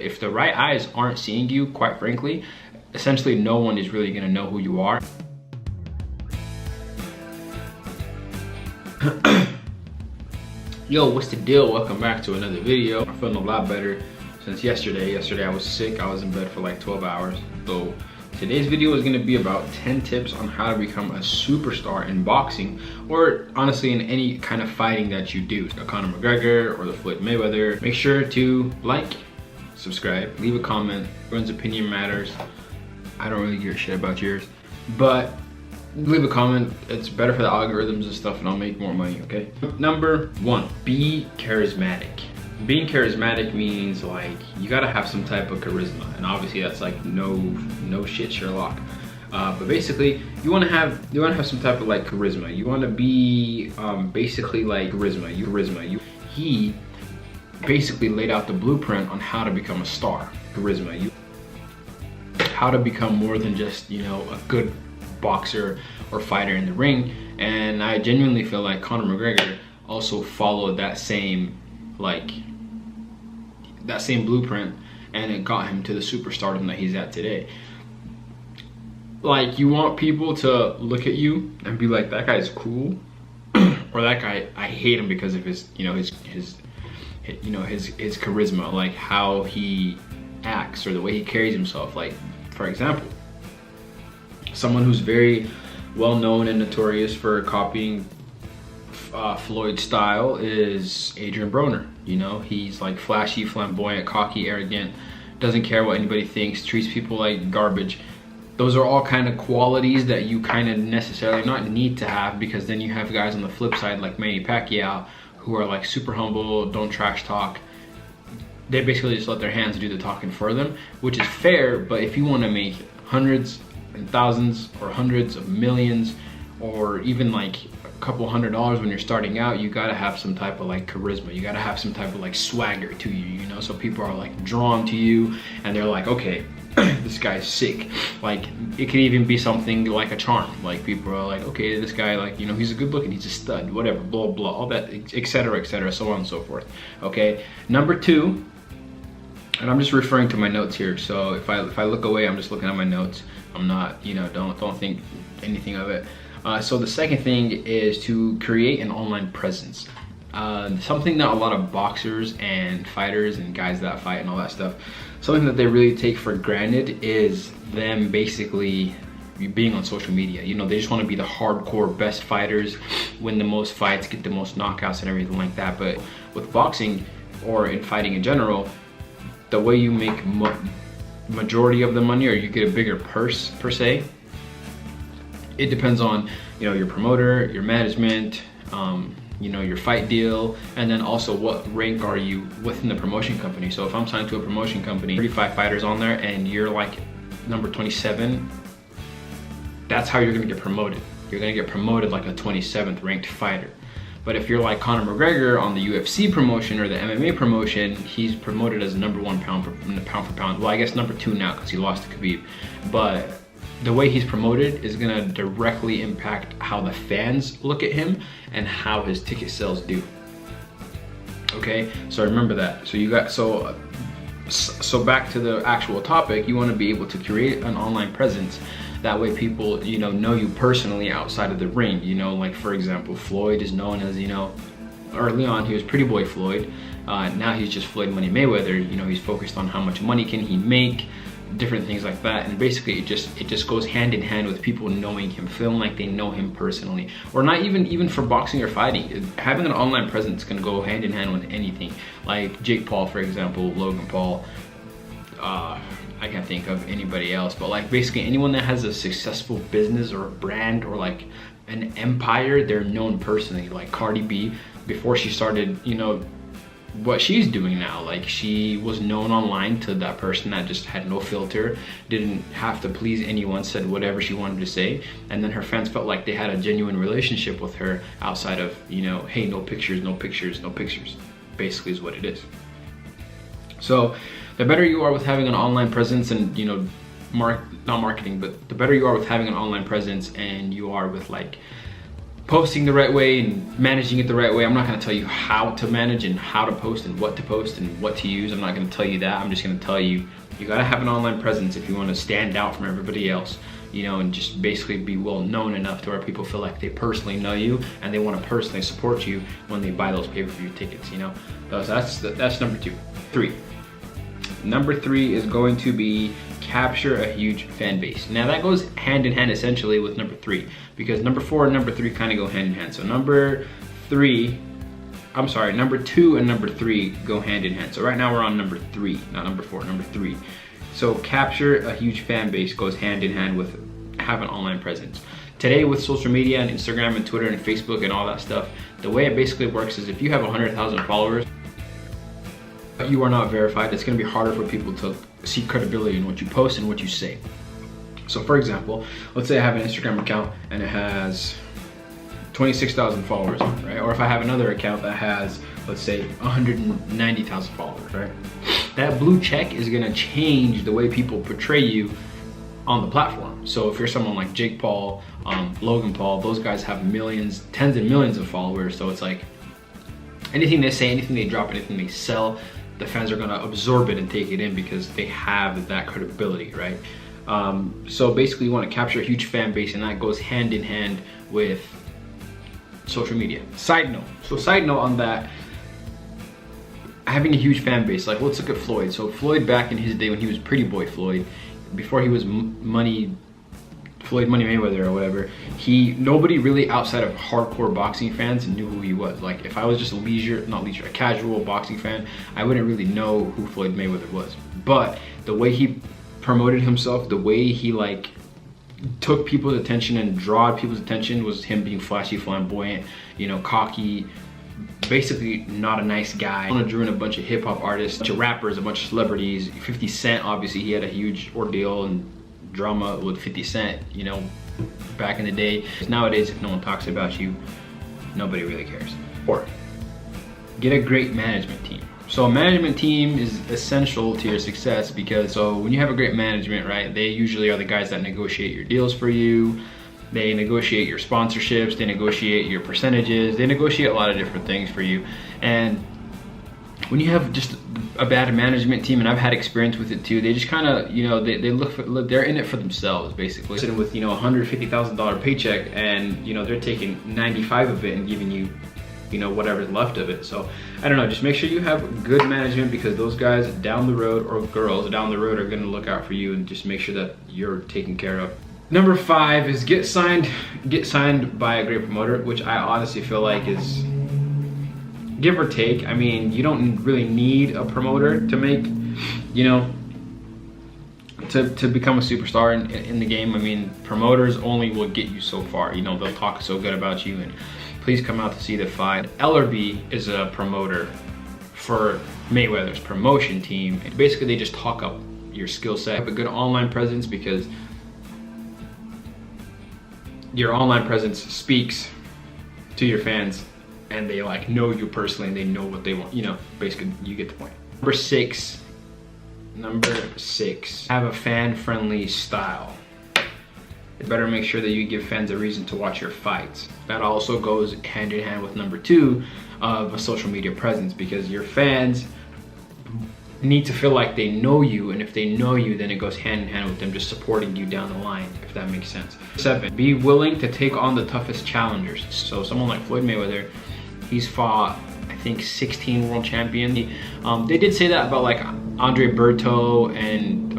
If the right eyes aren't seeing you, quite frankly, essentially no one is really gonna know who you are. Yo, what's the deal? Welcome back to another video. I'm feeling a lot better since yesterday. Yesterday I was sick. I was in bed for like 12 hours. So today's video is gonna be about 10 tips on how to become a superstar in boxing, or honestly in any kind of fighting that you do. Conor McGregor or the Floyd Mayweather. Make sure to like, subscribe, leave a comment. Everyone's opinion matters. I don't really give a shit about yours, but leave a comment. It's better for the algorithms and stuff, and I'll make more money, okay? Number one, be charismatic. Being charismatic means like you gotta have some type of charisma, and obviously that's like no shit Sherlock. But basically you wanna have some type of like charisma. You wanna be basically like charisma. He basically laid out the blueprint on how to become a star. Charisma. How to become more than just, you know, a good boxer or fighter in the ring. And I genuinely feel like Conor McGregor also followed that same blueprint, and it got him to the superstardom that he's at today. Like, you want people to look at you and be like, that guy's cool, or that guy, I hate him because of his charisma, like how he acts or the way he carries himself. Like, for example, someone who's very well known and notorious for copying Floyd's style is Adrian Broner. You know, he's like flashy, flamboyant, cocky, arrogant, doesn't care what anybody thinks, treats people like garbage. Those are all kind of qualities that you kind of necessarily not need to have, because then you have guys on the flip side like Manny Pacquiao who are like super humble, don't trash talk. They basically just let their hands do the talking for them, which is fair. But if you want to make hundreds and thousands or hundreds of millions, or even like a couple $100s when you're starting out, you gotta have some type of like charisma. You gotta have some type of like swagger to you, you know, so people are like drawn to you and they're like, okay, this guy's sick. Like, it can even be something like a charm. Like, people are like, okay, this guy, like, you know, he's a good looking, he's a stud, whatever, blah blah, all that, etc., so on and so forth. Okay, number two, and I'm just referring to my notes here, so if I look away, I'm just looking at my notes. I'm not, you know, don't think anything of it. So the second thing is to create an online presence. Something that a lot of boxers and fighters and guys that fight and all that stuff, something that they really take for granted is them basically being on social media. You know, they just want to be the hardcore best fighters, win the most fights, get the most knockouts and everything like that. But with boxing, or in fighting in general, the way you make majority of the money, or you get a bigger purse per se, it depends on, you know, your promoter, your management, you know, your fight deal, and then also what rank are you within the promotion company. So if I'm signed to a promotion company, 35 fighters on there, and you're like number 27, that's how you're gonna get promoted. You're gonna get promoted like a 27th ranked fighter. But if you're like Conor McGregor on the UFC promotion or the MMA promotion, he's promoted as number one pound for pound. Well, I guess number two now because he lost to Khabib. But the way he's promoted is gonna directly impact how the fans look at him and how his ticket sales do. Okay, so remember that. So you got, so back to the actual topic, you wanna be able to create an online presence. That way people, you know you personally outside of the ring. You know, like for example, Floyd is known as, you know, early on he was Pretty Boy Floyd. Now he's just Floyd Money Mayweather. You know, he's focused on how much money can he make, different things like that. And basically it just goes hand in hand with people knowing him, feeling like they know him personally. Or not even for boxing or fighting. Having an online presence can go hand in hand with anything. Like Jake Paul, for example, Logan Paul. I can't think of anybody else, but like basically anyone that has a successful business or a brand or like an empire, they're known personally. Like Cardi B, before she started, you know, what she's doing now, like she was known online to that person that just had no filter, didn't have to please anyone, said whatever she wanted to say, and then her fans felt like they had a genuine relationship with her outside of, you know, hey, no pictures, basically is what it is. So the better you are with having an online presence, and, you know, not marketing, but the better you are with having an online presence, and you are with like posting the right way and managing it the right way. I'm not gonna tell you how to manage and how to post and what to use. I'm not gonna tell you that. I'm just gonna tell you, you gotta have an online presence if you wanna stand out from everybody else, you know, and just basically be well known enough to where people feel like they personally know you and they wanna personally support you when they buy those pay-per-view tickets, you know? That's number 2. 3. Number 3 is going to be capture a huge fan base. Now that goes hand in hand essentially with number 3, because number 4 and number 3 kind of go hand in hand. So number 2 and number 3 go hand in hand. So right now we're on number 3, not number 4, number 3. So capture a huge fan base goes hand in hand with have an online presence. Today with social media and Instagram and Twitter and Facebook and all that stuff, the way it basically works is if you have 100,000 followers, but you are not verified, it's gonna be harder for people to see credibility in what you post and what you say. So for example, let's say I have an Instagram account and it has 26,000 followers, right? Or if I have another account that has, let's say, 190,000 followers, right? That blue check is gonna change the way people portray you on the platform. So if you're someone like Jake Paul, Logan Paul, those guys have millions, tens of millions of followers. So it's like anything they say, anything they drop, anything they sell, the fans are gonna absorb it and take it in because they have that credibility, right? So basically you wanna capture a huge fan base, and that goes hand in hand with social media. Side note on that, having a huge fan base, like let's look at Floyd. So Floyd back in his day when he was Pretty Boy Floyd, before he was Floyd Money Mayweather or whatever, nobody really outside of hardcore boxing fans knew who he was. Like if I was just a casual boxing fan, I wouldn't really know who Floyd Mayweather was. But the way he promoted himself, the way he like took people's attention and drawed people's attention was him being flashy, flamboyant, you know, cocky, basically not a nice guy. Drew in a bunch of hip hop artists, a bunch of rappers, a bunch of celebrities. 50 Cent, obviously he had a huge ordeal and drama with 50 Cent, you know, back in the day. Nowadays, if no one talks about you, nobody really cares. 4, get a great management team. So a management team is essential to your success because so when you have a great management, right, they usually are the guys that negotiate your deals for you. They negotiate your sponsorships, they negotiate your percentages, they negotiate a lot of different things for you. And when you have just a bad management team, and I've had experience with it too, they just kind of, you know, they're in it for themselves basically. Sitting with, you know, $150,000 paycheck, and you know they're taking 95 of it and giving you, you know, whatever's left of it. So I don't know, just make sure you have good management, because those guys down the road, or girls down the road, are going to look out for you, and just make sure that you're taken care of. Number 5 is get signed by a great promoter, which I honestly feel like is give or take. I mean, you don't really need a promoter to make, you know, to become a superstar in the game. I mean, promoters only will get you so far. You know, they'll talk so good about you, and please come out to see the fight. LRB is a promoter for Mayweather's promotion team. Basically, they just talk up your skill set. Have a good online presence, because your online presence speaks to your fans, and they like know you personally, and they know what they want. You know, basically, you get the point. Number six, have a fan-friendly style. You better make sure that you give fans a reason to watch your fights. That also goes hand in hand with number 2 of a social media presence, because your fans need to feel like they know you, and if they know you, then it goes hand in hand with them just supporting you down the line, if that makes sense. 7, be willing to take on the toughest challengers. So someone like Floyd Mayweather, he's fought, I think, 16 world champions. They did say that about like Andre Berto and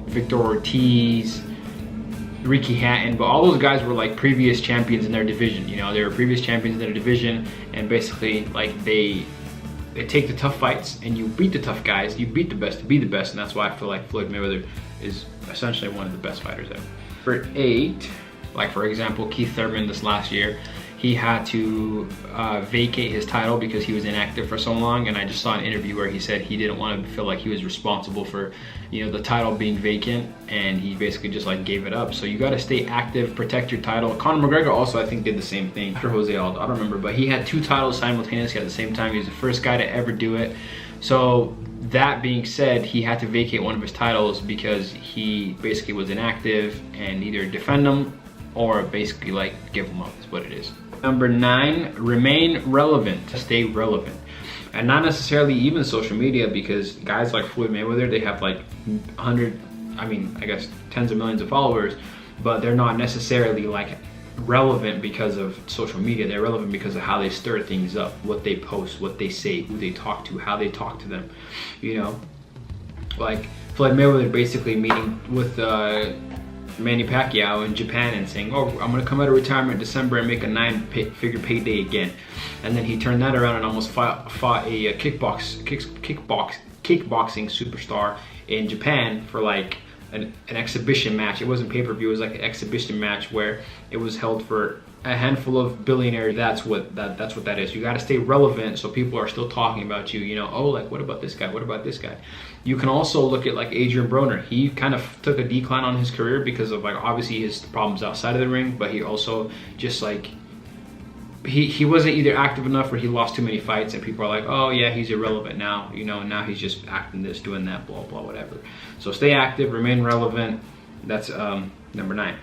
Victor Ortiz, Ricky Hatton, but all those guys were like previous champions in their division. You know, they were previous champions in their division, and basically like they take the tough fights, and you beat the tough guys, you beat the best to be the best, and that's why I feel like Floyd Mayweather is essentially one of the best fighters ever. For 8, like for example, Keith Thurman this last year, he had to vacate his title because he was inactive for so long, and I just saw an interview where he said he didn't want to feel like he was responsible for, you know, the title being vacant, and he basically just like gave it up. So you got to stay active, protect your title. Conor McGregor also, I think, did the same thing after Jose Aldo. I don't remember, but he had 2 titles simultaneously at the same time. He was the first guy to ever do it. So that being said, he had to vacate one of his titles because he basically was inactive, and either defend them or basically like give them up is what it is. Number 9, remain relevant. Stay relevant. And not necessarily even social media, because guys like Floyd Mayweather, they have like 100, I guess tens of millions of followers, but they're not necessarily like relevant because of social media. They're relevant because of how they stir things up, what they post, what they say, who they talk to, how they talk to them. You know, like Floyd Mayweather basically meeting with Manny Pacquiao in Japan and saying, oh, I'm gonna come out of retirement in December and make a 9-figure payday again. And then he turned that around and almost fought a kickboxing superstar in Japan for like an exhibition match. It wasn't pay-per-view, it was like an exhibition match where it was held for a handful of billionaires. That's what that is. You got to stay relevant so people are still talking about you. You know, oh, like what about this guy? What about this guy? You can also look at like Adrian Broner. He kind of took a decline on his career because of like obviously his problems outside of the ring, but he also just like he wasn't either active enough or he lost too many fights, and people are like, oh yeah, he's irrelevant now. You know, now he's just acting this, doing that, blah blah whatever. So stay active, remain relevant. That's number 9.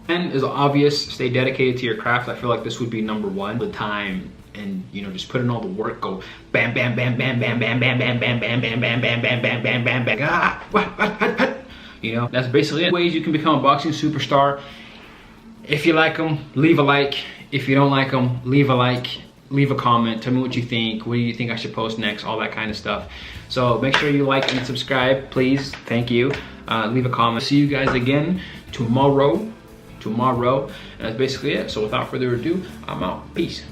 And is obvious, stay dedicated to your craft. I feel like this would be number 1. The time, and you know, just put in all the work. Go bam bam bam bam bam bam bam bam bam bam bam bam bam bam bam bam bam bam. Ah, what? You know, that's basically it. Ways you can become a boxing superstar. If you like them, leave a like. If you don't like them, leave a like. Leave a comment. Tell me what you think. What do you think I should post next? All that kind of stuff. So make sure you like and subscribe, please. Thank you. Leave a comment. See you guys again tomorrow. And that's basically it. So without further ado, I'm out. Peace.